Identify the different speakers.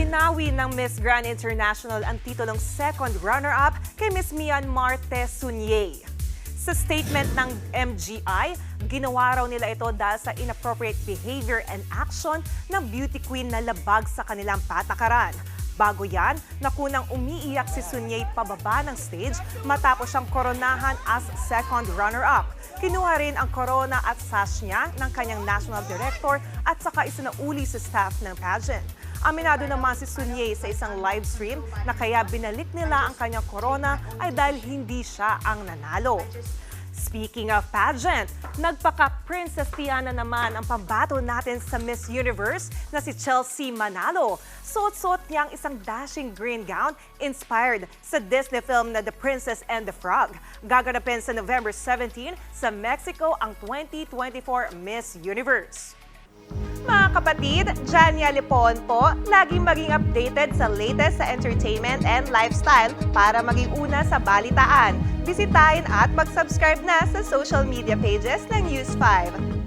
Speaker 1: Binawi ng Miss Grand International ang titulong second runner-up kay Miss Myanmar Tesunye. Sa statement ng MGI, ginawa raw nila ito dahil sa inappropriate behavior and action ng beauty queen na labag sa kanilang patakaran. Bago yan, nakunang umiiyak si Sunye pababa ng stage matapos siyang koronahan as second runner-up. Kinuha rin ang corona at sash niya ng kanyang national director at saka isinauli sa staff ng pageant. Aminado naman si Sunye sa isang live stream na kaya binalik nila ang kanyang corona ay dahil hindi siya ang nanalo. Speaking of pageant, nagpaka-Princess Tiana naman ang pambato natin sa Miss Universe na si Chelsea Manalo. Suot-suot niya ang isang dashing green gown inspired sa Disney film na The Princess and the Frog. Gaganapin sa November 17 sa Mexico ang 2024 Miss Universe. Mga kapatid, Jania Lipon po, laging maging updated sa latest sa entertainment and lifestyle para maging una sa balitaan. Bisitahin at mag-subscribe na sa social media pages ng News 5.